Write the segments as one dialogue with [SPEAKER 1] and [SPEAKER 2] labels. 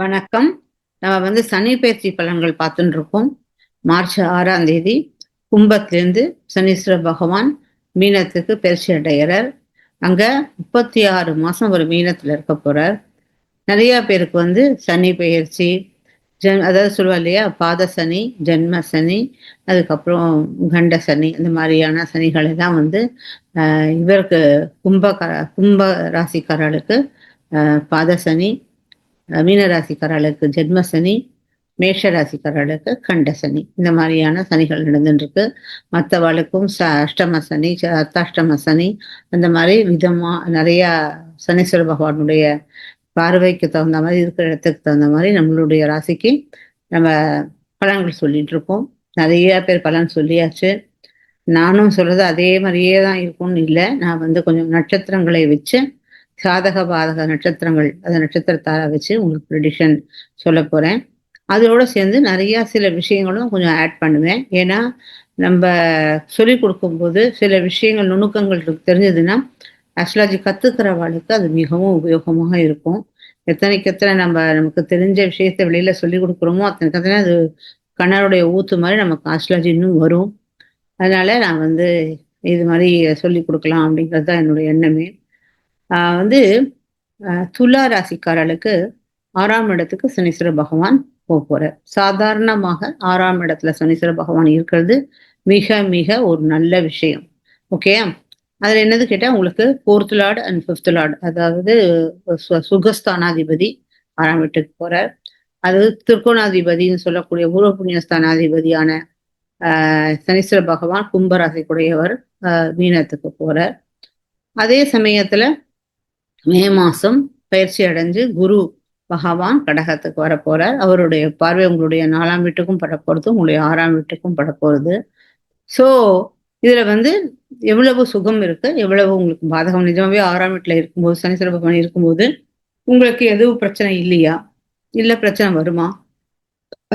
[SPEAKER 1] வணக்கம். நம்ம சனி பெயர்ச்சி பலன்கள் பார்த்துட்டு இருக்கோம். மார்ச் 6ஆம் தேதி கும்பத்திலேருந்து சனீஸ்வர பகவான் மீனத்துக்கு பெயர்ச்சி அடைகிறார். அங்க 36 மாசம் ஒரு மீனத்துல இருக்க போறார். நிறைய பேருக்கு சனி பெயர்ச்சி அதாவது சொல்லுவா இல்லையா, பாத சனி, ஜென்ம சனி, அதுக்கப்புறம் கண்ட சனி, இந்த மாதிரியான சனிகள் எல்லாம் இவருக்கு கும்ப ராசிக்காரர்களுக்கு பாத சனி, மீன ராசிக்காரர்களுக்கு ஜென்ம சனி, மேஷ ராசிக்காரர்களுக்கு கண்ட சனி, இந்த மாதிரியான சனிகள் நடந்துட்டு இருக்கு. மற்றவர்களுக்கும் அஷ்டம சனி, அர்த்தாஷ்டம சனி, அந்த மாதிரி விதமா நிறைய சனீஸ்வர பகவானுடைய பார்வைக்கு தகுந்த மாதிரி இருக்கிற இடத்துக்கு தகுந்த மாதிரி நம்மளுடைய ராசிக்கு நம்ம பலன்கள் சொல்லிட்டு இருக்கோம். நிறைய பேர் பலன் சொல்லியாச்சு. நானும் சொல்றது அதே மாதிரியே தான் இருக்கும்னு இல்லை. நான் கொஞ்சம் நட்சத்திரங்களை வச்சு சாதக பாதக நட்சத்திரங்கள், அந்த நட்சத்திரத்தார வச்சு உங்களுக்கு ப்ரெடிக்ஷன் சொல்ல போறேன். அதோட சேர்ந்து நிறைய சில விஷயங்களும் கொஞ்சம் ஆட் பண்ணுவேன். ஏன்னா நம்ம சொல்லி கொடுக்கும்போது சில விஷயங்கள் நுணுக்கங்கள் தெரிஞ்சதுன்னா அஸ்ட்ராலஜி கத்துக்கிறவாளுக்கு அது மிகவும் உபயோகமாக இருக்கும். எத்தனைக்கு எத்தனை நமக்கு தெரிஞ்ச விஷயத்த வெளியில சொல்லி கொடுக்குறோமோ அத்தனைக்கு எத்தனை அது கண்ணருடைய ஊத்து மாதிரி நமக்கு அஸ்ட்ராலஜி இன்னும் வரும். அதனால நான் இது மாதிரி சொல்லி கொடுக்கலாம் அப்படிங்கிறது தான் என்னுடைய எண்ணமே. வந்து துலா ராசிக்காரர்களுக்கு 6ஆம் இடத்துக்கு சனீஸ்வர பகவான் போறார். சாதாரணமாக 6ஆம் இடத்துல சனீஸ்வர பகவான் இருக்கிறது மிக மிக ஒரு நல்ல விஷயம். ஓகே, அதுல என்னது கேட்டா உங்களுக்கு 4th Lord and 5th Lord, அதாவது சுகஸ்தானாதிபதி 6ஆம் வீட்டுக்கு போறார். அது திருக்கோணாதிபதினு சொல்லக்கூடிய பூர்வ புண்ணிய ஸ்தானாதிபதியான சனீஸ்வர பகவான் கும்பராசிக்குடையவர் மீனத்துக்கு போறார். அதே சமயத்துல மே மாசம் பயிற்சி அடைஞ்சு குரு பகவான் கடகத்துக்கு வர போறார். அவருடைய பார்வை உங்களுடைய 4ஆம் வீட்டுக்கும் பட போறது, உங்களுடைய 6ஆம் வீட்டுக்கும் பட போறது. ஸோ இதுல எவ்வளவு சுகம் இருக்கு, எவ்வளவு உங்களுக்கு பாதகம். நிஜமாவே 6ஆம் வீட்டுல இருக்கும்போது சனீஸ்வர பகவான் இருக்கும்போது உங்களுக்கு எதுவும் பிரச்சனை இல்லையா, இல்ல பிரச்சனை வருமா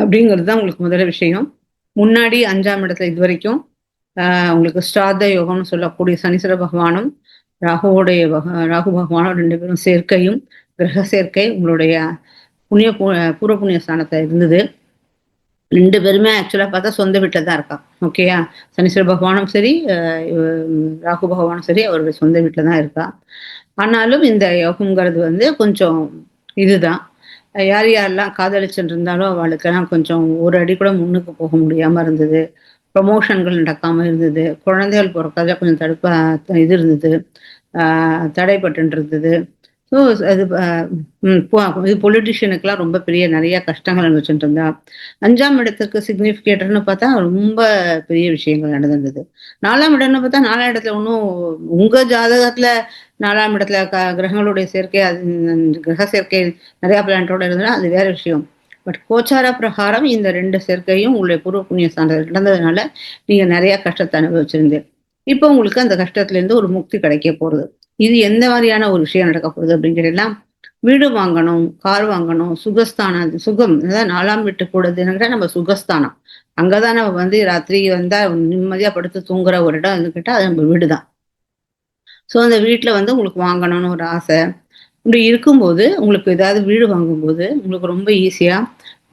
[SPEAKER 1] அப்படிங்கிறது தான் உங்களுக்கு முதல்ல விஷயம். முன்னாடி 5ஆம் இடத்துல இது வரைக்கும் உங்களுக்கு ஸ்ராத்த யோகம்னு சொல்லக்கூடிய சனீஸ்வர பகவானும் ராகு பகவானும் 2 பேரும் சேர்க்கையும் கிரக சேர்க்கை உங்களுடைய பூர்வ புண்ணிய ஸ்தானத்தை இருந்தது. 2 பேருமே ஆக்சுவலா பார்த்தா சொந்த வீட்டில் தான் இருக்கா. ஓகேயா, சனீஸ்வர பகவானும் சரி, ராகு பகவானும் சரி, அவருடைய சொந்த வீட்டில் தான் இருக்கா. ஆனாலும் இந்த யோகம்ங்கிறது கொஞ்சம் இதுதான். யார் யாரெல்லாம் காதலிச்சுட்டு இருந்தாலும் அவளுக்கெல்லாம் கொஞ்சம் ஒரு அடி கூட முன்னுக்கு போக முடியாம இருந்தது. ப்ரமோஷன்கள் நடக்காம இருந்தது. குழந்தைகள் பிறக்காத கொஞ்சம் இது இருந்தது, தடைப்பட்டு இருந்தது. ஸோ அது இது பொலிட்டிஷியனுக்கெல்லாம் ரொம்ப பெரிய நிறைய கஷ்டங்கள் அனுபவிச்சுட்டு இருந்தா. 5ஆம் இடத்துக்கு சிக்னிஃபிகேட்டர்னு பார்த்தா ரொம்ப பெரிய விஷயங்கள் நடந்திருந்தது. 4ஆம் இடம்னு பார்த்தா 4ஆம் இடத்துல ஒன்றும் உங்க ஜாதகத்துல 4ஆம் இடத்துல கிரகங்களுடைய சேர்க்கை, கிரக சேர்க்கை நிறைய பிளான்ட்டோட இருந்ததுன்னா அது வேற விஷயம். பட் கோச்சார பிரகாரம் இந்த 2 சேர்க்கையும் உங்களுடைய பூர்வ புண்ணிய ஸ்தானத்தில் நடந்ததுனால நீங்க நிறைய கஷ்டத்தை அனுபவிச்சிருந்தீங்க. இப்போ உங்களுக்கு அந்த கஷ்டத்துல இருந்து ஒரு முக்தி கிடைக்க போறது. இது எந்த மாதிரியான ஒரு விஷயம் நடக்க போகுது அப்படிங்கிறதெல்லாம், வீடு வாங்கணும், கார் வாங்கணும், சுகஸ்தானம், சுகம், அதாவது 4ஆம் வீட்டு கூடதுன்னா நம்ம சுகஸ்தானம். அங்கதான் நம்ம ராத்திரி வந்தா நிம்மதியா படுத்து தூங்குற ஒரு இடம் கேட்டா அது நம்ம வீடு தான். ஸோ அந்த வீட்டுல உங்களுக்கு வாங்கணும்னு ஒரு ஆசை. இப்படி இருக்கும்போது உங்களுக்கு ஏதாவது வீடு வாங்கும்போது உங்களுக்கு ரொம்ப ஈஸியா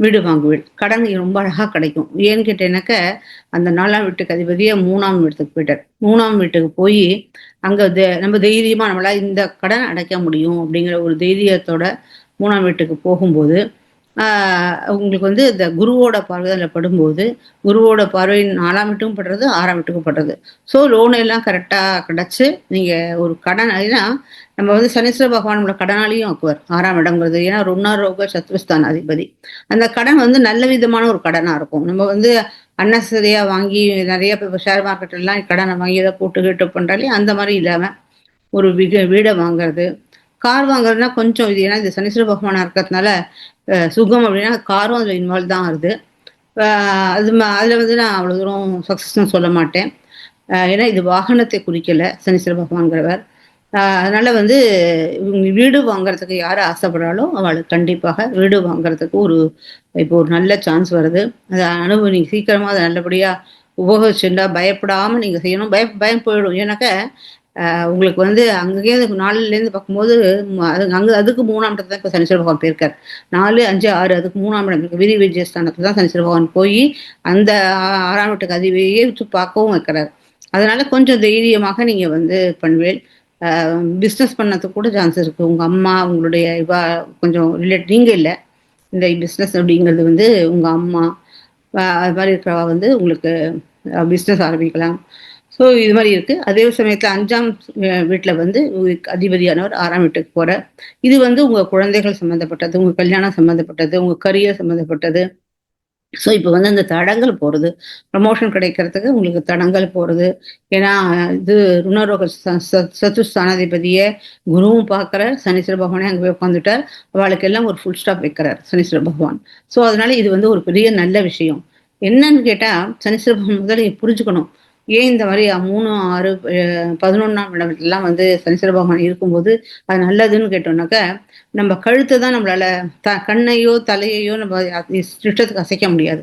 [SPEAKER 1] வீடு வாங்குவீள். கடன் ரொம்ப அழகா கிடைக்கும். ஏன்னு கேட்டேனாக்க அந்த 4ஆம் வீட்டுக்கு அதிபதியா 3ஆம் வீட்டுக்கு போயிட்டார். 3ஆம் வீட்டுக்கு போய் அங்க நம்ம தைரியமா நம்மளால இந்த கடன் அடைக்க முடியும் அப்படிங்கிற ஒரு தைரியத்தோட 3ஆம் வீட்டுக்கு போகும்போது உங்களுக்கு இந்த குருவோட பார்வை அதில் படும்போது, குருவோட பார்வை 4ஆம் வீட்டுக்கும் படுறது, 6ஆம் வீட்டுக்கும் படுறது. ஸோ லோன் எல்லாம் கரெக்டாக கிடச்சி நீங்கள் ஒரு கடன், ஏன்னா நம்ம சனீஸ்வர பகவான் நம்மளை கடனாளியும் ஆக்குவார் 6ஆம் இடங்கிறது. ஏன்னா ருணரோக சத்ருஸ்தான அதிபதி. அந்த கடன் நல்ல விதமான ஒரு கடனாக இருக்கும். நம்ம அன்னசரியாக வாங்கி நிறைய பேர் ஷேர் மார்க்கெட்லாம் கடனை வாங்கி எதை போட்டு கேட்டு பண்ணுறாலே அந்த மாதிரி இல்லாமல் ஒரு வீடை வாங்குறது, கார் வாங்குறதுனா கொஞ்சம் இது. ஏன்னா இது சனீஸ்வர பகவானா இருக்கிறதுனால சுகம் அப்படின்னா காரும் அதில் இன்வால்வ் தான் ஆகுது. அதில் நான் அவ்வளோ தூரம் சக்ஸஸ்ன்னு சொல்ல மாட்டேன். ஏன்னா இது வாகனத்தை குறிக்கல சனீஸ்வர பகவான்கிறவர். அதனால வீடு வாங்குறதுக்கு யார் ஆசைப்படுறாலோ அவளுக்கு கண்டிப்பாக வீடு வாங்குறதுக்கு இப்போ ஒரு நல்ல சான்ஸ் வருது. அதை நீங்க சீக்கிரமா அதை நல்லபடியா உபயோகிச்சுட்டா பயப்படாம நீங்க செய்யணும். பயம் போயிடும். ஏன்னாக்க உங்களுக்கு வந்து அங்கேயே 4லேருந்து பார்க்கும்போது அதுக்கு 3ஆம் இடத்துல தான் இப்போ சனீஸ்வர பகவான் போயிருக்கார். 4, 5, 6 அதுக்கு 3ஆம் இடம் இருக்கு. விரி விஜயஸ்தானத்துல தான் சனீஸ்வர பகவான் போய் அந்த 6ஆம் வீட்டுக்கு அதிபதியே வச்சு பார்க்கவும் வைக்கிறார். அதனால கொஞ்சம் தைரியமாக நீங்க வந்து பண்ணுவேன். பிஸ்னஸ் பண்ணதுக்கு கூட சான்ஸ் இருக்கு. உங்க அம்மா, உங்களுடைய கொஞ்சம் நீங்க இல்ல. இந்த பிஸ்னஸ் அப்படிங்கிறது வந்து உங்க அம்மா, அது மாதிரி இருக்கிறவா வந்து உங்களுக்கு பிஸ்னஸ் ஆரம்பிக்கலாம். ஸோ இது மாதிரி இருக்கு. அதே சமயத்தில் 5ஆம் வீட்டில் வந்து அதிபதியானவர் 6ஆம் வீட்டுக்கு போற. இது வந்து உங்க குழந்தைகள் சம்மந்தப்பட்டது, உங்க கல்யாணம் சம்மந்தப்பட்டது, உங்க கரியர் சம்மந்தப்பட்டது. ஸோ இப்போ வந்து அந்த தடங்கள் போகிறது, ப்ரமோஷன் கிடைக்கிறதுக்கு உங்களுக்கு தடங்கள் போகிறது. ஏன்னா இது ருணரோக சத்துஸ்தானாதிபதியை குருவும் பார்க்குற சனீஸ்வர பகவானே அங்கே போய் உட்காந்துட்டார். அவளுக்கு எல்லாம் ஒரு ஃபுல் ஸ்டாப் வைக்கிறார் சனீஸ்வர பகவான். ஸோ அதனால இது வந்து ஒரு பெரிய நல்ல விஷயம். என்னன்னு கேட்டால் சனீஸ்வர பகவான் முதல்ல புரிஞ்சுக்கணும். ஏன் இந்த மாதிரி 3, 6, 11ஆம் இடத்துலாம் வந்து சனீஸ்வர பகவான் இருக்கும்போது அது நல்லதுன்னு கேட்டோம்னாக்க, நம்ம கழுத்தை தான் நம்மளால கண்ணையோ தலையையோ நம்ம இஷ்டத்துக்கு அசைக்க முடியாது.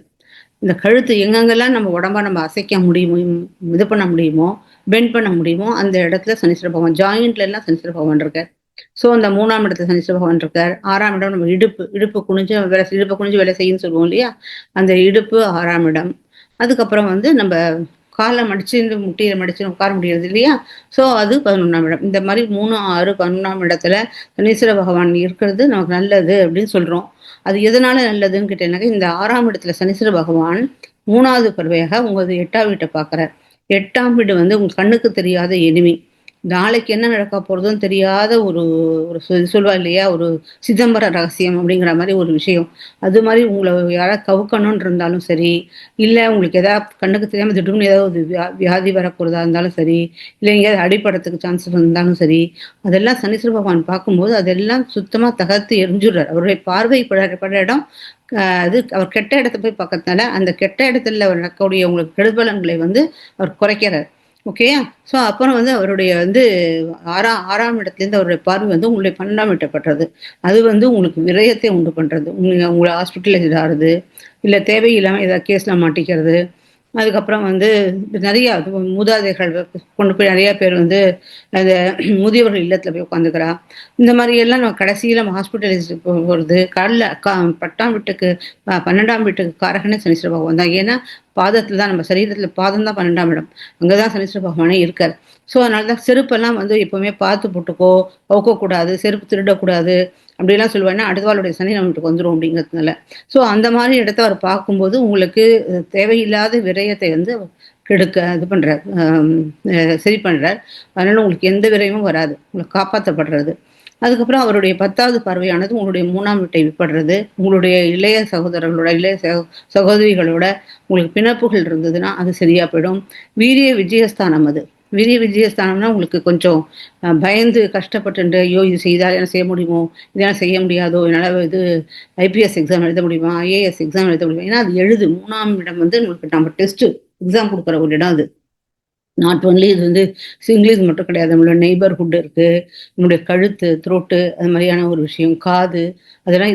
[SPEAKER 1] இந்த கழுத்து எங்கெங்கெல்லாம் நம்ம உடம்ப நம்ம அசைக்க முடியுமோ, இது பண்ண முடியுமோ, பெண்ட் பண்ண முடியுமோ அந்த இடத்துல சனீஸ்வர பகவான் ஜாயிண்ட்ல எல்லாம் சனீஸ்வர பகவான் இருக்கார். ஸோ அந்த 3ஆம் இடத்துல சனீஸ்வர பகவான் இருக்கார். 6ஆம் இடம் நம்ம இடுப்பு குனிஞ்சு வேலை செய்யுன்னு சொல்லுவோம் இல்லையா, அந்த இடுப்பு 6ஆம் இடம். அதுக்கப்புறம் வந்து நம்ம காலை மடிச்சு முட்டியில மடிச்சு உட்கார முடியாது இல்லையா, ஸோ அது 11ஆம் இடம். இந்த மாதிரி 3, 6, 11ஆம் இடத்துல சனீஸ்வர பகவான் இருக்கிறது நமக்கு நல்லது அப்படின்னு சொல்றோம். அது எதனால நல்லதுன்னு கேட்டீங்கன்னாக்க, இந்த 6ஆம் இடத்துல சனீஸ்வர பகவான் 3வது பார்வையாக உங்களது 8ஆம் வீட்டை பார்க்குறார். 8ஆம் வீடு வந்து உங்க கண்ணுக்கு தெரியாத எனிமி. நாளைக்கு என்ன நடக்க போறதுன்னு தெரியாத ஒரு ஒரு சொல்வா இல்லையா, ஒரு சிதம்பர ரகசியம் அப்படிங்கிற மாதிரி ஒரு விஷயம். அது மாதிரி உங்களை யாராவது கவுக்கணும்னு இருந்தாலும் சரி, இல்லை உங்களுக்கு ஏதாவது கண்ணுக்கு தெரியாமல் திடீர்னு ஏதாவது ஒரு வியாதி வரப்போறதா இருந்தாலும் சரி, இல்லை எங்கேயாவது அடிப்படத்துக்கு சான்ஸ் இருந்தாலும் சரி, அதெல்லாம் சனீஸ்வர பகவான் பார்க்கும்போது அதெல்லாம் சுத்தமாக தகர்த்து எரிஞ்சுடுறார். அவருடைய பார்வை பட இடம் அது அவர் கெட்ட இடத்த போய் பார்க்கறதுனால அந்த கெட்ட இடத்துல நடக்கக்கூடிய உங்களுக்கு கெடுபலன்களை வந்து அவர் குறைக்கிறார். ஓகேயா? ஸோ அப்புறம் வந்து அவருடைய வந்து 6ஆம் இடத்துலேருந்து அவருடைய பார்வை வந்து உங்களுடைய 12ஆம் வீட்டை. அது வந்து உங்களுக்கு விரயத்தை உண்டு பண்ணுறது. உங்களை ஹாஸ்பிட்டலைஸ் ஆகுது, இல்லை தேவையில்லாமல் ஏதாவது கேஸில் மாட்டிக்கிறது. அதுக்கப்புறம் வந்து நிறையா மூதாதைகள் கொண்டு போய் நிறையா பேர் வந்து அந்த முதியவர்கள் இல்லத்தில் போய் உட்காந்துக்கிறா. இந்த மாதிரி எல்லாம் நம்ம கடைசியில் நம்ம ஹாஸ்பிட்டலைஸ் போகிறது. கடலில் 10ஆம் வீட்டுக்கு 12ஆம் வீட்டுக்கு காரகனே சனீஸ்வர பகவான் தான். ஏன்னா பாதத்தில் தான், நம்ம சரீரத்தில் பாதம் தான் 12ஆம் இடம். அங்கே தான் சனீஸ்வர பகவானே இருக்கார். ஸோ அதனால தான் செருப்பெல்லாம் வந்து எப்போவுமே பார்த்து போட்டுக்கோ, அவுக்கக்கூடாது, செருப்பு திருடக்கூடாது அப்படிலாம் சொல்லுவாங்கன்னா அடுத்தவாளுடைய சனி நம்ம வீட்டுக்கு வந்துடும் அப்படிங்கிறதுனால. ஸோ அந்த மாதிரி இடத்த அவர் பார்க்கும்போது உங்களுக்கு தேவையில்லாத விரயத்தை வந்து கெடுக்க இது பண்ணுறார், சரி பண்ணுறார். அதனால உங்களுக்கு எந்த விரயமும் வராது, உங்களுக்கு காப்பாற்றப்படுறது. அதுக்கப்புறம் அவருடைய 10வது பார்வையானது உங்களுடைய 3ஆம் வீட்டை விப்படுறது. உங்களுடைய இளைய சகோதரர்களோட, இளைய சகோதரிகளோட உங்களுக்கு பிணப்புகள் இருந்ததுன்னா அது சரியா போயிடும். வீரிய விஜயஸ்தானம் அது. வீரிய விஜயஸ்தானம்னா உங்களுக்கு கொஞ்சம் பயந்து கஷ்டப்பட்டு, ஐயோ இது செய்தால் என்ன செய்ய முடியுமோ, இதெல்லாம் செய்ய முடியாதோ, என்னால் இது ஐபிஎஸ் எக்ஸாம் எழுத முடியுமா, ஐஏஎஸ் எக்ஸாம் எழுத முடியுமா, ஏன்னா அது 3ஆம் இடம் வந்து உங்களுக்கு நம்ம டெஸ்ட் எக்ஸாம் கொடுக்குற ஒரு இடம் அது. நாட் ஒன்லி இது வந்து இங்கிலீஷ் மட்டும் கிடையாது, நம்மளோட நெய்பர்ஹுட் இருக்கு, நம்மளுடைய கழுத்து, த்ரோட்டு, அது மாதிரியான ஒரு விஷயம், காது, அதெல்லாம்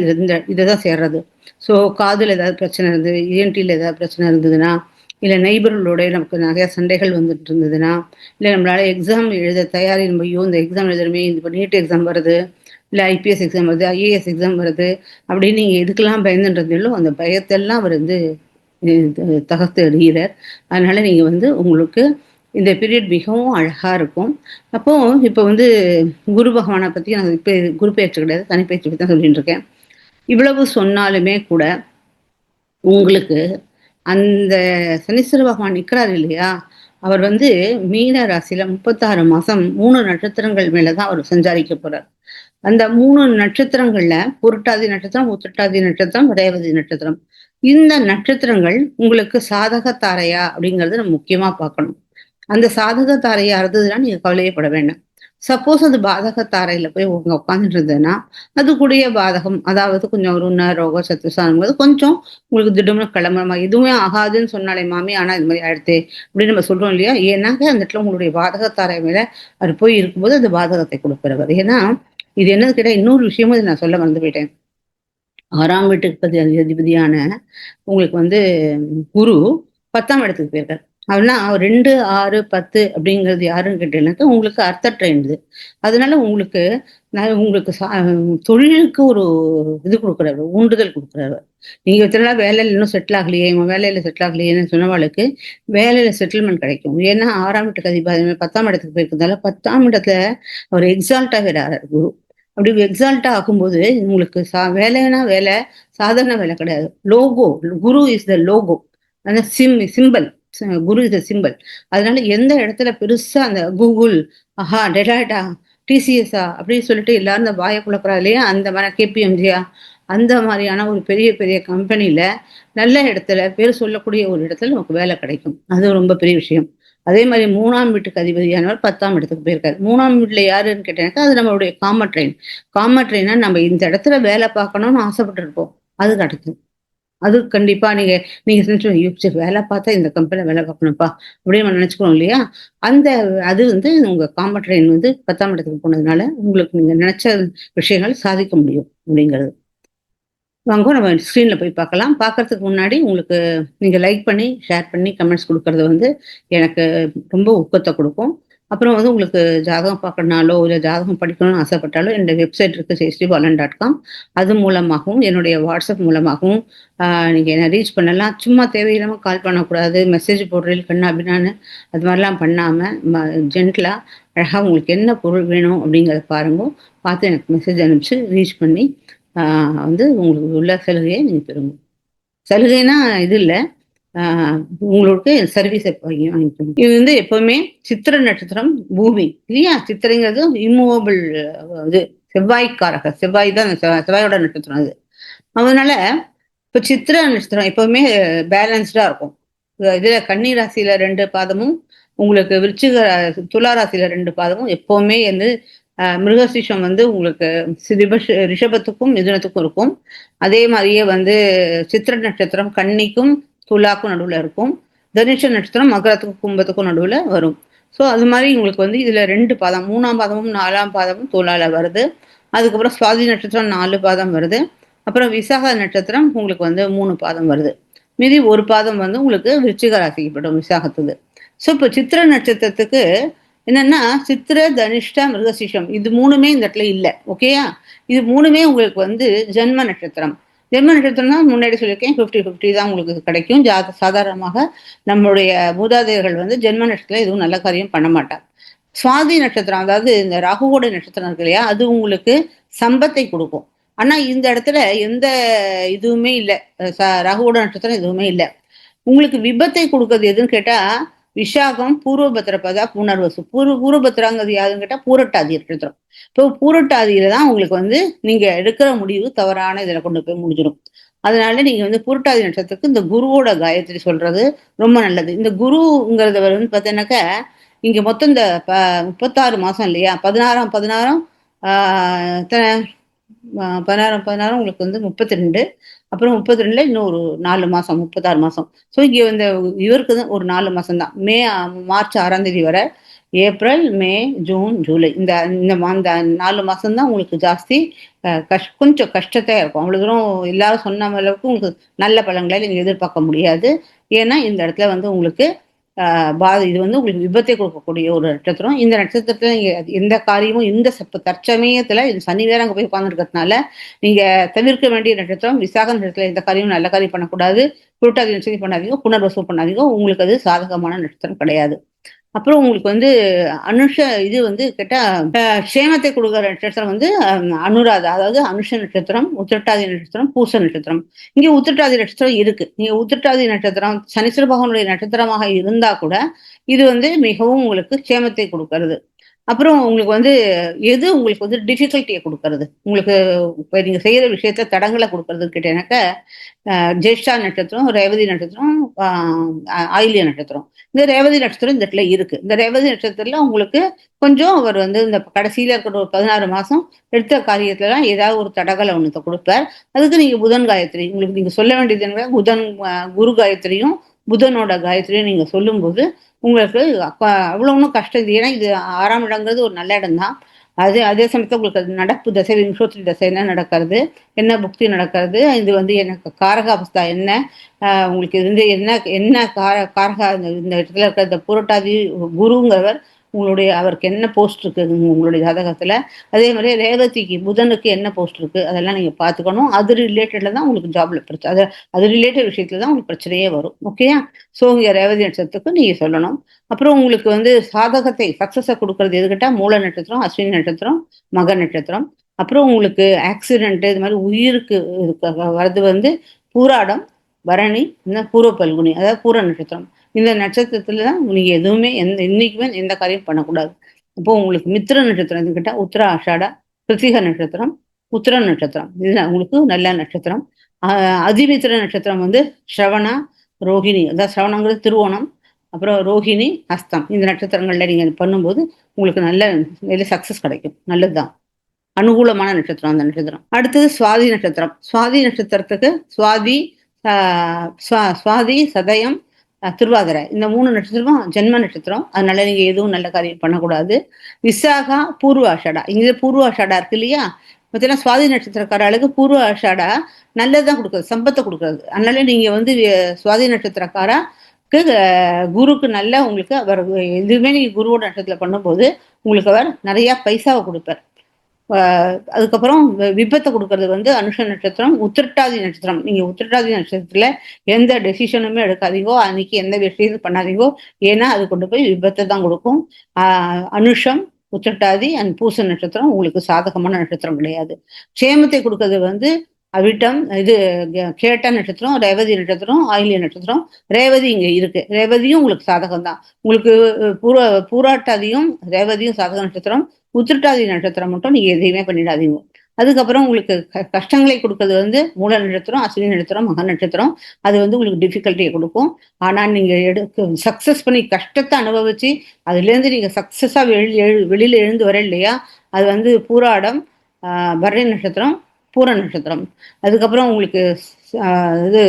[SPEAKER 1] இதை தான் சேர்றது. ஸோ காதில் ஏதாவது பிரச்சனை இருந்தது, இஎன்டியில் ஏதாவது பிரச்சனை இருந்ததுன்னா, இல்லை நெய்பர்களோட நமக்கு நிறையா சண்டைகள் வந்துட்டு இருந்ததுன்னா, இல்லை நம்மளால எக்ஸாம் எழுத தயாரி, நம்ம ஐயோ இந்த எக்ஸாம் எழுதுறமே, இப்போ நீட் எக்ஸாம் வருது, இல்லை ஐபிஎஸ் எக்ஸாம் வருது, ஐஏஎஸ் எக்ஸாம் வருது அப்படின்னு நீங்கள் எதுக்கெல்லாம் பயந்துன்றதில்லோ அந்த பயத்தெல்லாம் அவர் வந்து தகர்த்து எறிகிறார். அதனால நீங்கள் வந்து உங்களுக்கு இந்த பீரியட் மிகவும் அழகா இருக்கும். அப்போ இப்போ வந்து குரு பகவானை பற்றி நான் இப்போ குரு பயிற்சி கிடையாது, தனிப்பயிற்சி பற்றி தான் சொல்லிட்டு இருக்கேன். இவ்வளவு சொன்னாலுமே கூட உங்களுக்கு அந்த சனீஸ்வர பகவான் நிற்கிறார் இல்லையா, அவர் வந்து மீன ராசியில 36 மாசம் 3 நட்சத்திரங்கள் மேலதான் அவர் சஞ்சாரிக்க போறார். அந்த 3 நட்சத்திரங்கள்ல புரட்டாதி நட்சத்திரம், உத்திரட்டாதி நட்சத்திரம், ரேவதி நட்சத்திரம். இந்த நட்சத்திரங்கள் உங்களுக்கு சாதக தாரையா அப்படிங்கறது நம்ம முக்கியமா பார்க்கணும். அந்த சாதக தாரையா இருந்ததுன்னா நீங்க கவலையப்பட வேண்டாம். சப்போஸ் அது பாதக தாரையில போய் உங்க உட்காந்துட்டு இருந்ததுன்னா அது கூடிய பாதகம், அதாவது கொஞ்சம் ருண ரோக சத்துசானுங்கிறது கொஞ்சம் உங்களுக்கு திடம்னு கிளம்புறமா, எதுவுமே ஆகாதுன்னு சொன்னாலே மாமி ஆனா இது மாதிரி ஆயிடுத்து அப்படின்னு நம்ம சொல்றோம் இல்லையா, ஏன்னாக்க அந்த இடத்துல உங்களுடைய பாதகத்தாரை மேல அது போய் இருக்கும்போது அந்த பாதகத்தை கொடுக்கிறவர். ஏன்னா இது என்னது கேட்டா இன்னொரு விஷயமும் இதை நான் சொல்ல மறந்து போயிட்டேன். 6ஆம் வீட்டுக்கு அதிபதியான உங்களுக்கு வந்து குரு 10ஆம் இடத்துக்கு போயிருக்கார். ஆனா 2, 6, 10 அப்படிங்கிறது யாருன்னு கேட்டீங்கன்னாக்கா, உங்களுக்கு அர்த்த ட்ரெயின்து. அதனால உங்களுக்கு உங்களுக்கு தொழிலுக்கு ஒரு இது குடுக்குறாரு, ஊண்டுதல் குடுக்குறாரு. நீங்க இத்தன நாள் வேலையில இன்னும் செட்டில் ஆகலையே, இவன் வேலையில செட்டில் ஆகலையேன்னு சொன்னவாளுக்கு, வேலையில செட்டில்மென்ட் கிடைக்கும். ஏன்னா 6ஆம் வீட்டுக்கு அதிபதி 10ஆம் இடத்துக்கு போயிருக்கிறதால 10ஆம் இடத்துல அவர் எக்ஸால்ட்டா வேற ஆறாரு குரு. அப்படி எக்ஸால்ட்டா ஆகும்போது, உங்களுக்கு வேலைன்னா வேலை, சாதாரண வேலை கிடையாது. Logo Guru is the logo. அந்த symbol. Guru is the symbol. அதனால எந்த இடத்துல பெருசா அந்த கூகுள், ஆஹா, டெலாய்ட்டா, டிசிஎஸ்ஸா அப்படின்னு சொல்லிட்டு எல்லாரும் இந்த வாயை குழப்புறா இல்லையா? அந்த மாதிரி கேபிஎம்ஜியா அந்த மாதிரியான ஒரு பெரிய பெரிய கம்பெனில நல்ல இடத்துல பேர் சொல்லக்கூடிய ஒரு இடத்துல நமக்கு வேலை கிடைக்கும். அது ரொம்ப பெரிய விஷயம். அதே மாதிரி 3ஆம் வீட்டுக்கு அதிபதியானவர் 10ஆம் இடத்துக்கு போயிருக்காரு. 3ஆம் வீட்டுல யாருன்னு கேட்டீங்கன்னாக்கா, அது நம்மளுடைய காம ட்ரெயின். காம ட்ரெயின்னா நம்ம இந்த இடத்துல வேலை பார்க்கணும்னு ஆசைப்பட்டு இருப்போம். அது கிடைக்கும். அது கண்டிப்பா நீங்க நீங்க செஞ்சு ஐயோ! சரி வேலை பார்த்தா இந்த கம்பெனில வேலை பார்க்கணும்ப்பா, அப்படின்னு நம்ம நினைச்சுக்கிறோம் இல்லையா? அந்த அது வந்து உங்க காம ட்ரெயின் வந்து 10ஆம் இடத்துக்கு போனதுனால, உங்களுக்கு நீங்க நினைச்ச விஷயங்கள் சாதிக்க முடியும் அப்படிங்கிறது. வாங்க நம்ம ஸ்க்ரீன்ல போய் பார்க்கலாம். பார்க்கறதுக்கு முன்னாடி உங்களுக்கு நீங்க லைக் பண்ணி, ஷேர் பண்ணி, கமெண்ட்ஸ் குடுக்கறது வந்து எனக்கு ரொம்ப ஊக்கத்த குடுக்கும். அப்புறம் வந்து உங்களுக்கு ஜாதகம் பார்க்கணும்னாலோ, இல்ல ஜாதகம் படிக்கணும்னு ஆசைப்பட்டாலோ, என்னுடைய வெப்சைட் இருக்கு ஜெயஸ்ரீபாலன்.com. அது மூலமாகவும், என்னுடைய வாட்ஸ்அப் மூலமாகவும் ஆ நீங்க என்ன ரீச் பண்ணலாம். சும்மா தேவையில்லாம கால் பண்ணக்கூடாது. மெசேஜ் போடுறேன் கண்ணா பின்னான்னு அது மாரிலாம் பண்ணாம, ஜென்டிலா அழகா உங்களுக்கு என்ன பொருள் வேணும் அப்படிங்கிறத பாருங்க. பார்த்து எனக்கு மெசேஜ் அனுப்பிச்சு ரீச் பண்ணி ஆ வந்து உங்களுக்கு உள்ள சலுகையை நீங்க பெறுங்க. சலுகைன்னா இது இல்ல. ஆ உங்களுக்கு சர்வீஸ் எப்ப வாங்கிக்கணும். இது வந்து எப்பவுமே சித்திரை நட்சத்திரம் பூமி இல்லையா? சித்திரைங்கிறது இம்மூவபிள் இது செவ்வாய்க்காரக. செவ்வாய் தான் செவ்வாயோட நட்சத்திரம் அது. அதனால இப்ப சித்திரை நட்சத்திரம் எப்பவுமே பேலன்ஸ்டா இருக்கும். இதுல கன்னி ராசியில 2 பாதமும், உங்களுக்கு விருச்சிக துலா ராசியில 2 பாதமும் எப்பவுமே வந்து மிருகசீஷம் வந்து உங்களுக்கு ரிஷபத்துக்கும், மிதுனத்துக்கும் இருக்கும். அதே மாரியே வந்து சித்திர நட்சத்திரம் கன்னிக்கும், துலாக்கும் நடுவுல இருக்கும். தனுஷ நட்சத்திரம் மகரத்துக்கும், கும்பத்துக்கும் நடுவுல வரும். ஸோ அது மாரி உங்களுக்கு வந்து இதுல 2 பாதம் 3ஆம் பாதமும், 4ஆம் பாதமும் துலால வருது. அதுக்கப்புறம் சுவாதி நட்சத்திரம் 4 பாதம் வருது. அப்புறம் விசாக நட்சத்திரம் உங்களுக்கு வந்து 3 பாதம் வருது. மீதி 1 பாதம் வந்து உங்களுக்கு விருச்சிக ராசிக்கு போய்டும் விசாகத்துது. ஸோ இப்போ சித்திர நட்சத்திரத்துக்கு என்னன்னா, சித்திர, தனிஷ்டா, மிருகசீஷம் இது 3மே இந்த இடத்துல இல்ல. ஓகேயா? இது 3மே உங்களுக்கு வந்து ஜென்ம நட்சத்திரம். ஜென்ம நட்சத்திரம்னா முன்னாடி சொல்லியிருக்கேன் 50, 50 தான் உங்களுக்கு கிடைக்கும். சாதாரணமாக நம்மளுடைய மூதாதையர்கள் வந்து ஜென்ம நட்சத்திரத்துல எதுவும் நல்ல காரியம் பண்ண மாட்டாங்க. சுவாதி நட்சத்திரம் அதாவது இந்த ராகுவோட நட்சத்திரம் இருக்கு இல்லையா? அது உங்களுக்கு சம்பத்தை குடுக்கும். ஆனா இந்த இடத்துல எந்த இதுவுமே இல்ல. ராகுவோட நட்சத்திரம் எதுவுமே இல்ல. உங்களுக்கு விபத்தை குடுக்கறது எதுன்னு கேட்டா, விசாகம், பூர்வ பத்திரபதா, புனர்வசு. பூர்வபத்திராங்கிறது யாருன்னு கேட்டா பூரட்டாதி நட்சத்திரம். இப்போ பூரட்டாதியில தான் உங்களுக்கு வந்து நீங்க எடுக்கிற முடிவு தவறான இதுல கொண்டு போய் முடிஞ்சிடும். அதனால நீங்க வந்து புரட்டாதி நட்சத்திரத்துக்கு இந்த குருவோட காயத்ரி சொல்றது ரொம்ப நல்லது. இந்த குருங்கிறத வந்து பார்த்தீங்கன்னாக்கா, இங்க மொத்தம் இந்த 36 மாசம் இல்லையா? 16 16 ஆ எத்தன 16 16 உங்களுக்கு வந்து 32. அப்புறம் 32ல இன்னும் ஒரு 4 மாசம் 36 மாசம். ஸோ இங்க இந்த இவருக்கு தான் ஒரு 4 மாசம் தான். மார்ச் 6ஆம் தேதி வரை ஏப்ரல், மே, ஜூன், ஜூலை இந்த 4 மாசம் தான் உங்களுக்கு ஜாஸ்தி கொஞ்சம் கஷ்டத்தையா இருக்கும். அவ்வளோ தூரம் எல்லாரும் சொன்ன அளவுக்கு உங்களுக்கு நல்ல பலன்களை நீங்க எதிர்பார்க்க முடியாது. ஏன்னா இந்த இடத்துல வந்து உங்களுக்கு இது வந்து உங்களுக்கு விபத்தை கொடுக்கக்கூடிய ஒரு நட்சத்திரம். இந்த நட்சத்திரத்துல நீங்க எந்த காரியமும் தற்சமயத்துல இது சனி வேற அங்க போய் உட்கார்ந்துருக்கிறதுனால, நீங்க தவிர்க்க வேண்டிய நட்சத்திரம் விசாக நட்சத்திரத்துல எந்த காரியமும் நல்ல காரியம் பண்ணக்கூடாது. புரட்டாதி நட்சத்திரம் பண்ணாதீங்க, புனர்வசு பண்ணாதீங்க. உங்களுக்கு அது சாதகமான நட்சத்திரம் கிடையாது. அப்புறம் உங்களுக்கு வந்து அனுஷ இது வந்து கேட்டா க்ஷேமத்தை கொடுக்குற நட்சத்திரம் வந்து அனுராதா. அதாவது அனுஷ நட்சத்திரம், உத்திரட்டாதி நட்சத்திரம், பூச நட்சத்திரம். இங்க உத்திரட்டாதி நட்சத்திரம் இருக்கு. நீங்க உத்திரட்டாதி நட்சத்திரம் சனீஸ்வர பகவானுடைய நட்சத்திரமாக இருந்தா கூட, இது வந்து மிகவும் உங்களுக்கு க்ஷேமத்தை கொடுக்கிறது. அப்புறம் உங்களுக்கு வந்து எது உங்களுக்கு வந்து டிஃபிகல்ட்டிய குடுக்கறது? உங்களுக்கு இப்ப நீங்க செய்யற விஷயத்துல தடங்கல குடுக்கறதுன்னு கேட்டீங்கன்னாக்க, ஜேஷ்டா நட்சத்திரம், ரேவதி நட்சத்திரம், ஆ ஆயில்ய நட்சத்திரம். இந்த ரேவதி நட்சத்திரம் இந்த இடத்துல இருக்கு. இந்த ரேவதி நட்சத்திரத்துல உங்களுக்கு கொஞ்சம் அவர் வந்து இந்த கடைசியில இருக்கிற ஒரு 16 மாசம் எடுத்த காரியத்துலலாம் ஏதாவது ஒரு தடங்கல ஒண்ணத்த குடுப்பார். அதுக்கு நீங்க புதன் காயத்ரி உங்களுக்கு நீங்க சொல்ல வேண்டியது என்னன்னா, குரு காயத்ரியும், புதனோட காயத்ரியும் நீங்க சொல்லும்போது, உங்களுக்கு அவ்வளோ ஒண்ணும் கஷ்டம் இது. ஏன்னா இது 6ஆம் இடங்கிறது ஒரு நல்ல இடம் தான். அதே சமயத்தில் உங்களுக்கு அது நடப்பு தசை விம்சோத்திரி தசை என்ன நடக்கிறது, என்ன புக்தி நடக்கிறது, இது வந்து எனக்கு காரக அவஸ்தா என்ன, உங்களுக்கு இது வந்து என்ன என்ன காரக இந்த இடத்துல இருக்கிற இந்த புரட்டாதி குருங்கிறவர் உங்களுடைய அவருக்கு என்ன போஸ்ட் இருக்கு உங்களுடைய ஜாதகத்துல, அதே மாதிரி ரேவதிக்கு புதனுக்கு என்ன போஸ்ட் இருக்கு அதெல்லாம் நீங்க பாத்துக்கணும். அது ரிலேட்டட்ல தான் உங்களுக்கு ஜாப்ல பிரச்சனை, அது ரிலேட்டட் விஷயத்துல தான் உங்களுக்கு பிரச்சனையே வரும். ஓகேயா? ஸோ இங்க ரேவதி நட்சத்திரத்துக்கு நீங்க சொல்லணும். அப்புறம் உங்களுக்கு வந்து சாதகத்தை சக்சஸை கொடுக்கறது எது கேட்டா மூல நட்சத்திரம், அஸ்வினி நட்சத்திரம், மக நட்சத்திரம். அப்புறம் உங்களுக்கு ஆக்சிடென்ட் இது மாதிரி உயிருக்கு வர்றது வந்து பூராடம், பரணி, இந்த பூர்வ பல்குனி, அதாவது பூர நட்சத்திரம். இந்த நட்சத்திரத்துல தான் நீங்க எதுவுமே இன்னைக்குமே எந்த காரியம் பண்ணக்கூடாது. அப்போ உங்களுக்கு மித்திர நட்சத்திரம் கிட்ட உத்தர ஆஷாடா, கிருத்திக நட்சத்திரம், உத்திர நட்சத்திரம், இது உங்களுக்கு நல்ல நட்சத்திரம். அதிமித்திர நட்சத்திரம் வந்து ஸ்ரவணா, ரோஹிணி, அதாவது ஸ்ரவணங்கிறது திருவோணம், அப்புறம் ரோஹிணி, ஹஸ்தம். இந்த நட்சத்திரங்கள்ல நீங்க பண்ணும்போது உங்களுக்கு நல்ல சக்சஸ் கிடைக்கும். நல்லதுதான், அனுகூலமான நட்சத்திரம் அந்த நட்சத்திரம். அடுத்தது சுவாதி நட்சத்திரம். சுவாதி நட்சத்திரத்துக்கு சுவாதி, சதயம், திருவாதிரை, இந்த 3 நட்சத்திரமும் ஜென்ம நட்சத்திரம். அதனால நீங்க எதுவும் நல்ல காரியம் பண்ணக்கூடாது. விசாகா, பூர்வ ஆஷாடா, இங்க பூர்வ ஆஷாடா இருக்கு இல்லையா, பார்த்தீங்கன்னா சுவாதி நட்சத்திரக்காரர்களுக்கு பூர்வ ஆஷாடா நல்லதுதான் கொடுக்குறது, சம்பத்தை கொடுக்குறது. அதனால நீங்க வந்து சுவாதி நட்சத்திரக்காரா குருக்கு நல்ல உங்களுக்கு அவர் எதுவுமே நீங்க குருவோட நட்சத்திரத்துல பண்ணும்போது உங்களுக்கு அவர் நிறைய பைசாவை கொடுப்பார். அதுக்கப்புறம் விபத்தை கொடுக்கறது வந்து அனுஷ நட்சத்திரம், உத்திரட்டாதி நட்சத்திரம். நீங்க உத்திரட்டாதி நட்சத்திரத்துல எந்த டெசிஷனுமே எடுக்காதீங்கோ, அன்னைக்கு எந்த விஷயத்தையும் பண்ணாதீங்கோ, ஏன்னா அது கொண்டு போய் விபத்தை தான் கொடுக்கும். அனுஷம், உத்திரட்டாதி அண்ட் பூச நட்சத்திரம் உங்களுக்கு சாதகமான நட்சத்திரம் கிடையாது. க்ஷேமத்தை கொடுக்கறது வந்து அவிட்டம், இது கேட்ட நட்சத்திரம், ரேவதி நட்சத்திரம், ஆயிலிய நட்சத்திரம். ரேவதி இங்க இருக்கு, ரேவதியும் உங்களுக்கு சாதகம் தான். உங்களுக்கு பூராட்டாதியும் ரேவதியும் சாதக நட்சத்திரம், உத்திரட்டாதி நட்சத்திரம் மட்டும் நீங்க எதையுமே பண்ணிடாதீங்க. அதுக்கப்புறம் உங்களுக்கு கஷ்டங்களை கொடுக்கறது வந்து மூல நட்சத்திரம், அஸ்வினி நட்சத்திரம், மக நட்சத்திரம். அது வந்து உங்களுக்கு டிஃபிகல்ட்டியை கொடுக்கும். ஆனா நீங்க சக்சஸ் பண்ணி கஷ்டத்தை அனுபவிச்சு அதுல இருந்து நீங்க சக்சஸா வெளியில எழுந்து வர இல்லையா, அது வந்து பூராடம், பரணி நட்சத்திரம், பூர நட்சத்திரம். அதுக்கப்புறம் உங்களுக்கு இது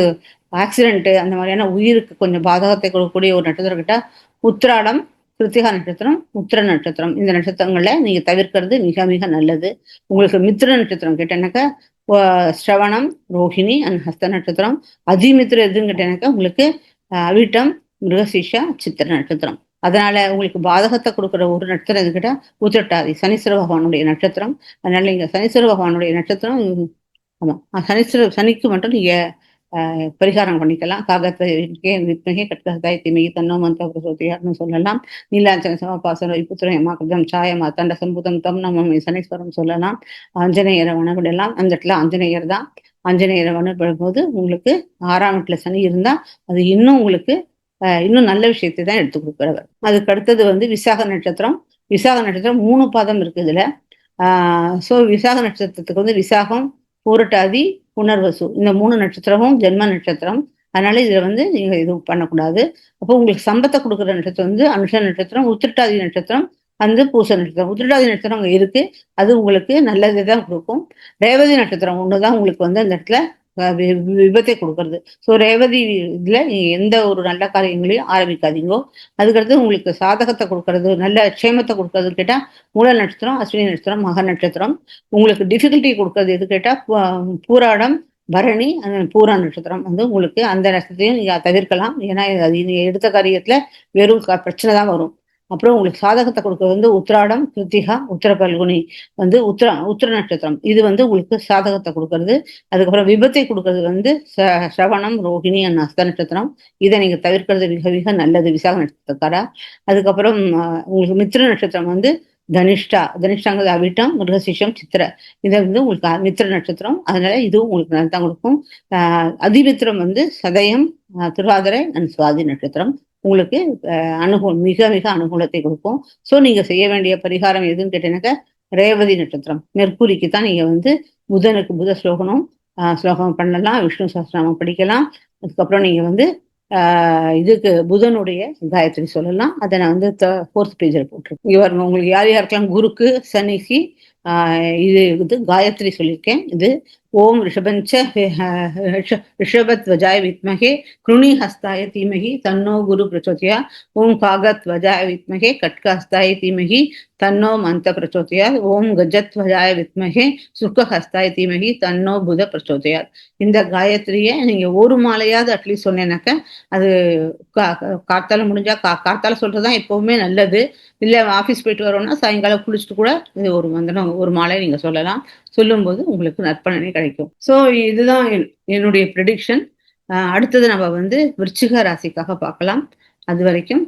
[SPEAKER 1] ஆக்சிடென்ட் அந்த மாதிரியான உயிருக்கு கொஞ்சம் பாதகத்தை கொடுக்கக்கூடிய ஒரு நட்சத்திரம் கிட்ட உத்திராடம், கிருத்திகா நட்சத்திரம், உத்திர நட்சத்திரம். இந்த நட்சத்திரங்களை நீங்க தவிர்க்கிறது மிக மிக நல்லது. உங்களுக்கு மித்திர நட்சத்திரம் கேட்டேனாக்கா ஸ்ரவணம், ரோஹிணி அண்ட் ஹஸ்த நட்சத்திரம். அதிமித்திர எதுன்னு கேட்டேனாக்கா உங்களுக்கு அவிட்டம், மிருகசீஷா, சித்திர நட்சத்திரம். அதனால உங்களுக்கு பாதகத்தை கொடுக்குற ஒரு நட்சத்திரம் எதுக்கிட்ட உத்திரட்டாதி, சனீஸ்வர பகவானுடைய நட்சத்திரம். அதனால நீங்க சனீஸ்வர பகவானுடைய நட்சத்திரம், ஆமா சனிக்கு மட்டும் நீங்க பரிகாரம் பண்ணிக்கலாம். காகத்தை வித்மகே கட்கதாய் திமிகி தன்னோ மந்த பிரசோதியார்னு சொல்லலாம். நீலாஞ்சன சமபாசன புத்திரம் எமாக்கிருதம் சாயம் அத்தண்ட சம்பூதம் தம் நம்ம சனீஸ்வரம் சொல்லலாம். ஆஞ்சநேயரை வனவிடலாம். அந்த இடத்துல ஆஞ்சநேயர் தான். ஆஞ்சநேயரை வனப்படும்போது உங்களுக்கு 6ஆம் வீட்டுல சனி இருந்தா அது இன்னும் உங்களுக்கு இன்னும் நல்ல விஷயத்தை தான் எடுத்து கொடுக்குறவர். அதுக்கு அடுத்தது வந்து விசாக நட்சத்திரம். விசாக நட்சத்திரம் 3 பாதம் இருக்கு இதுல. ஸோ விசாக நட்சத்திரத்துக்கு வந்து விசாகம், பூரட்டாதி, புனர்வசு, இந்த 3 நட்சத்திரமும் ஜென்ம நட்சத்திரம். அதனால இதுல வந்து நீங்க எதுவும் பண்ணக்கூடாது. அப்போ உங்களுக்கு சம்பத்தை கொடுக்குற நட்சத்திரம் வந்து அனுஷ நட்சத்திரம், உத்திரட்டாதி நட்சத்திரம், அந்த பூச நட்சத்திரம். உத்திரட்டாதி நட்சத்திரம் அங்க இருக்கு, அது உங்களுக்கு நல்லதை தான் கொடுக்கும். ரேவதி நட்சத்திரம் ஒண்ணுதான் உங்களுக்கு வந்து அந்த இடத்துல விபத்தை கொடுக்கறது. ஸோ ரேவதி இதுல நீங்க எந்த ஒரு நல்ல காரியங்களையும் ஆரம்பிக்காதீங்கோ. அதுக்கடுத்து உங்களுக்கு சாதகத்தை கொடுக்கறது, நல்ல க்ஷேமத்தை கொடுக்கறது கேட்டா மூல நட்சத்திரம், அஸ்வினி நட்சத்திரம், மக நட்சத்திரம். உங்களுக்கு டிஃபிகல்ட்டி கொடுக்கறது எது கேட்டா பூராடம், பரணி, பூரா நட்சத்திரம் வந்து உங்களுக்கு அந்த நட்சத்திரையும் நீங்க தவிர்க்கலாம். ஏன்னா அது நீங்க எடுத்த காரியத்துல வெறும் பிரச்சனை தான் வரும். அப்புறம் உங்களுக்கு சாதகத்தை கொடுக்கறது வந்து உத்திராடம், கிருத்திகா, உத்திர பல்குனி வந்து உத்திர நட்சத்திரம். இது வந்து உங்களுக்கு சாதகத்தை கொடுக்கறது. அதுக்கப்புறம் விபத்தை கொடுக்கறது வந்து ஸ்ரவணம், ரோஹிணி அண்ட் ஹஸ்த நட்சத்திரம். இதை நீங்க தவிர்க்கிறது மிக மிக நல்லது விசாக நட்சத்திரக்காரா. அதுக்கப்புறம் உங்களுக்கு மித்திர நட்சத்திரம் வந்து தனிஷ்டாங்கிறது அவிட்டம், மிருகசீஷம், சித்திர. இதை வந்து உங்களுக்கு மித்திர நட்சத்திரம். அதனால இதுவும் உங்களுக்கு நல்லதான் கொடுக்கும். அதிமித்திரம் வந்து சதயம், திருவாதிரை அண்ட் சுவாதி நட்சத்திரம். உங்களுக்கு மிக மிக அனுகூலத்தை கொடுக்கும். ஸோ நீங்க செய்ய வேண்டிய பரிகாரம் எதுன்னு கேட்டீங்கன்னாக்கா ரேவதி நட்சத்திரம், மெர்க்குரிக்கு தான் நீங்க வந்து புதனுக்கு புத ஸ்லோகம் பண்ணலாம், விஷ்ணு சஹஸ்ரநாமம் படிக்கலாம். அதுக்கப்புறம் நீங்க வந்து இதுக்கு புதனுடைய காயத்ரி சொல்லலாம். அதை நான் வந்து 4th பேஜில் போட்டிருக்கேன். இவர் உங்களுக்கு யார் யாருக்கெல்லாம் குருக்கு, சனிக்கு இது காயத்ரி சொல்லியிருக்கேன். இது ஓம் ரிஷபஞ்ச ரிஷபத்வஜாய வித்மகே கிருணி ஹஸ்தாய தீமகி தன்னோ குரு பிரச்சோதயா. ஓம் காகத்வஜாய வித்மகே கட்கஹஸ்தாய தீமகி தன்னோ மந்த பிரச்சோதயா. ஓம் கஜத்வஜாய வித்மகே சுர்கஹஸ்தாய தீமகி தன்னோ புத பிரச்சோதயா. இந்த காயத்ரியை நீங்க ஒரு மாலையாவது அட்லீஸ்ட் சொன்னேனாக்க அது காத்தால முடிஞ்சா காத்தால சொல்றதுதான் எப்பவுமே நல்லது. இல்ல ஆபீஸ் போயிட்டு வரோம்னா சாயங்காலம் குளிச்சுட்டு கூட இது ஒரு மந்திரம் ஒரு மாலை நீங்க சொல்லலாம். சொல்லும்போது உங்களுக்கு நற்பலனே கிடைக்கும். ஸோ இதுதான் என்னுடைய ப்ரெடிக்ஷன். அடுத்தது நம்ம விருச்சிக ராசிக்காக பார்க்கலாம். அது வரைக்கும்